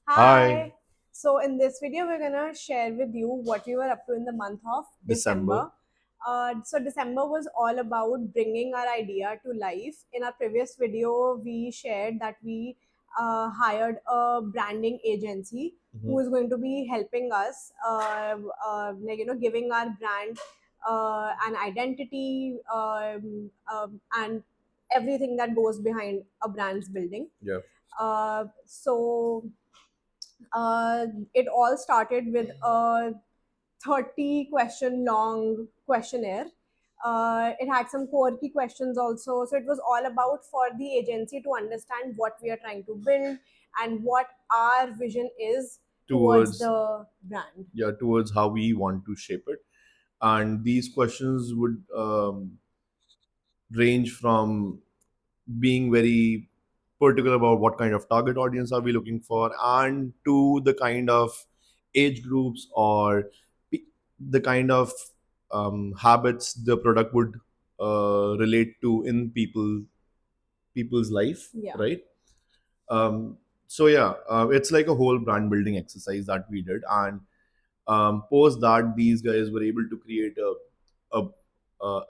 Hi. Hi. So in this video, we're gonna share with you what we were up to in the month of December. December. So December was all about bringing our idea to life. In our previous video, we shared that we hired a branding agency Mhm. who is going to be helping us, giving our brand an identity and everything that goes behind a brand's building. Yeah. So uh, it all started with a 30 question long questionnaire. It had some quirky questions also. So it was all about for the agency to understand what we are trying to build and what our vision is towards Towards the brand. towards how we want to shape it, and these questions would range from being very particular about what kind of target audience are we looking for, and to the kind of age groups or pe- the kind of habits the product would relate to in people's life, Yeah. right? Um, it's like a whole brand building exercise that we did, and post that these guys were able to create a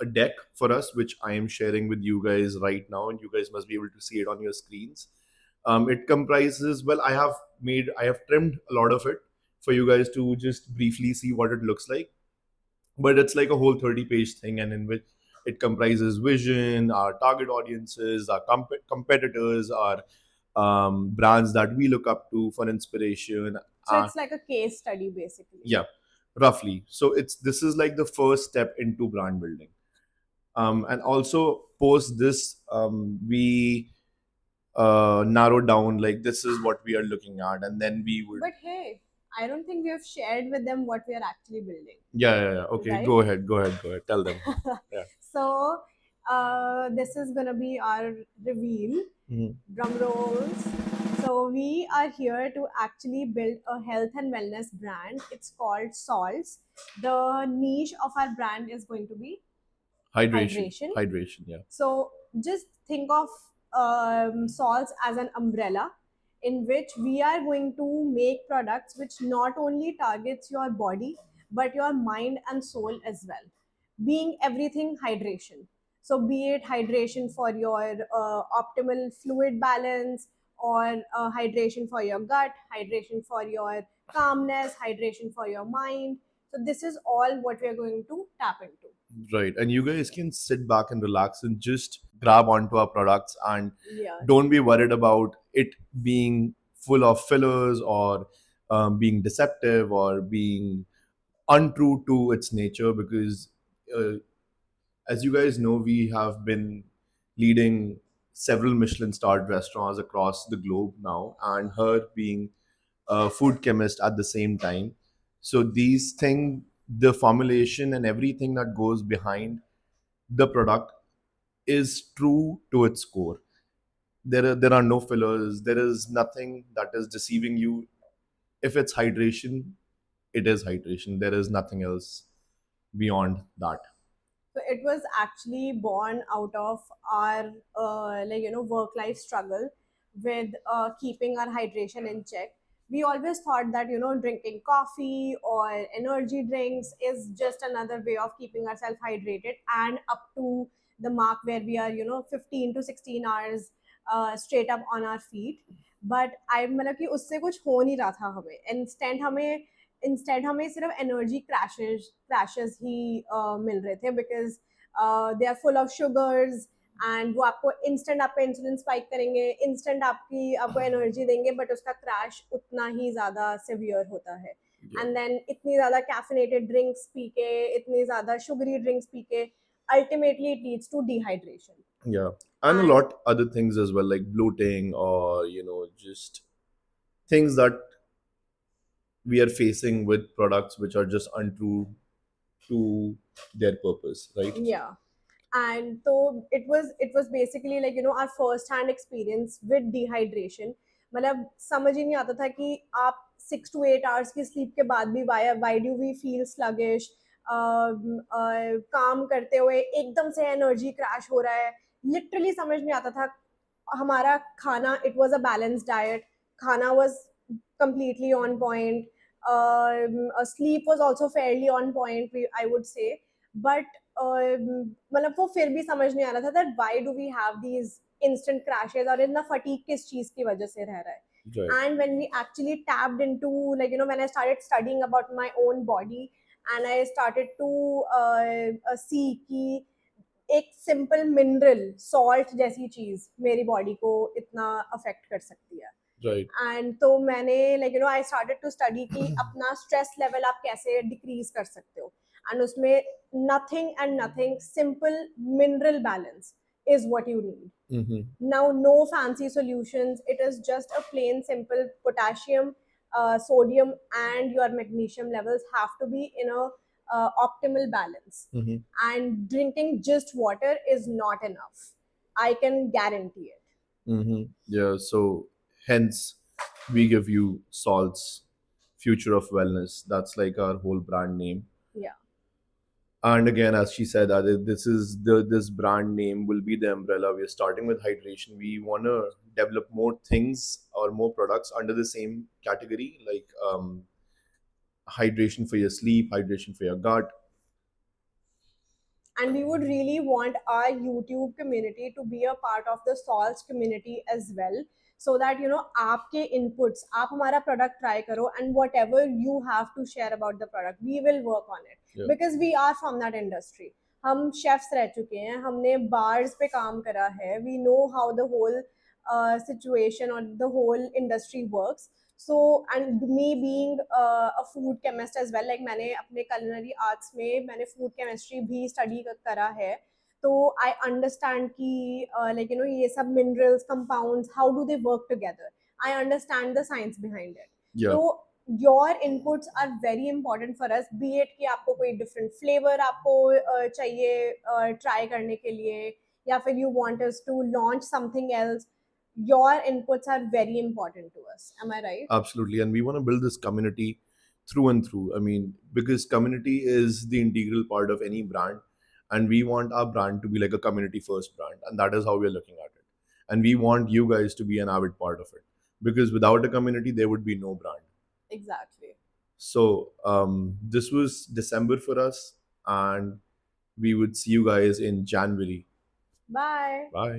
a deck for us, which I am sharing with you guys right now, and you guys must be able to see it on your screens. It comprises, well, I have trimmed a lot of it for you guys to just briefly see what it looks like, but it's like a whole 30-page thing, and in which it comprises vision, our target audiences, our competitors, our brands that we look up to for inspiration. So it's like a case study basically. Yeah, roughly. So it's this is like the first step into brand building. And also post this, we narrowed down like this is what we are looking at, and then we would. But hey, I don't think we have shared with them what we are actually building, Yeah. Okay, right? go ahead. Tell them. Yeah. So this is gonna be our reveal. Mhm. Drum rolls. So we are here to actually build a health and wellness brand. It's called Salts. The niche of our brand is going to be Hydration. hydration. Hydration. Yeah. So just think of salts as an umbrella in which we are going to make products which not only targets your body but your mind and soul as well, being everything hydration. So be it hydration for your optimal fluid balance, or hydration for your gut, hydration for your calmness, hydration for your mind. So this is all what we are going to tap into. Right. And you guys can sit back and relax and just grab onto our products, and Yeah. don't be worried about it being full of fillers or being deceptive or being untrue to its nature, because uh, as you guys know, we have been leading several Michelin starred restaurants across the globe now, and her being a food chemist at the same time. So these things, the formulation and everything that goes behind the product is true to its core. There are no fillers. There is nothing that is deceiving you. If it's hydration, it is hydration. There is nothing else beyond that. So it was actually born out of our work life struggle with keeping our hydration in check. We always thought that drinking coffee or energy drinks is just another way of keeping ourselves hydrated and up to the mark where we are 15 to 16 hours straight up on our feet. But I मतलब कि उससे कुछ हो नहीं रहा था हमें instant हमें सिर्फ एनर्जी क्रैशेस ही मिल रहे थे because they are full of sugars and वो आपको इंस्टेंट आपका इंसुलिन स्पाइक करेंगे इंस्टेंट आपको एनर्जी देंगे बट उसका क्रैश उतना ही ज़्यादा सिवियर होता है Yeah. एंड देन इतनी ज़्यादा कैफिनेटेड ड्रिंक्स पी के इतनी ज़्यादा शुगरी ड्रिंक्स पी के ultimately it leads to dehydration Yeah. And a and lot other things as well, like bloating, or just things that we are facing with products which are just untrue to their purpose, right? yeah. And so it was basically like our first hand experience with dehydration. मतलब समझ ही नहीं आता था कि आप 6 to 8 hours की sleep के बाद भी why do we feel sluggish, काम करते हुए एकदम से एनर्जी क्रैश हो रहा है. लिटरली समझ नहीं आता था. हमारा खाना, it was a balance diet. खाना was completely on point. Sleep was also fairly on point, I would say. But मतलब वो फिर भी समझ नहीं आ रहा था that why do we have these instant crashes और इतना fatigue किस चीज की वजह से रह रहा है. Right. And when we actually tapped into, like, when I started studying about my own body, and I started to see कि एक सिंपल मिनरल सॉल्ट जैसी चीज मेरी बॉडी को इतना अफेक्ट कर सकती है. Right. एंड तो मैंने, like, I started to study कि अपना स्ट्रेस लेवल आप कैसे डिक्रीज कर सकते हो. एंड उसमें nothing and nothing, simple mineral balance is what you need. Mm-hmm. Now, no fancy solutions. It is just a plain simple potassium, sodium, and your magnesium levels have to be in a optimal balance. Mm-hmm. And drinking just water is not enough. I can guarantee it. Mm-hmm. Yeah. So hence we give you Salt's Future of Wellness. That's like our whole brand name. Yeah. And again, as she said, that this brand name will be the umbrella. We are starting with hydration. We want to develop more things or more products under the same category, like hydration for your sleep, hydration for your gut. And we would really want our YouTube community to be a part of the Salts community as well, so that आपके inputs, आप हमारा product try करो, and whatever you have to share about the product, we will work on it. Yeah. Because we are from that industry. हम chefs रह चुके हैं, हमने bars पे काम करा है, we know how the whole situation or the whole industry works. So, and me being a food chemist as well, like मैंने अपने culinary arts में मैंने food chemistry भी study करा है. तो I understand कि like ये सब minerals, compounds, how do they work together. I understand the science behind it. Yeah. So your inputs are very important for us, be it कि आपको कोई different flavor आपको चाहिए try करने के लिए, या फिर you want us to launch something else. Your inputs are very important to us. Am I right? Absolutely. And we want to build this community through and through. I mean, because community is the integral part of any brand. And we want our brand to be like a community first brand. And that is how we're looking at it. And we want you guys to be an avid part of it. Because without a community, there would be no brand. Exactly. So this was December for us. And we would see you guys in January. Bye. Bye.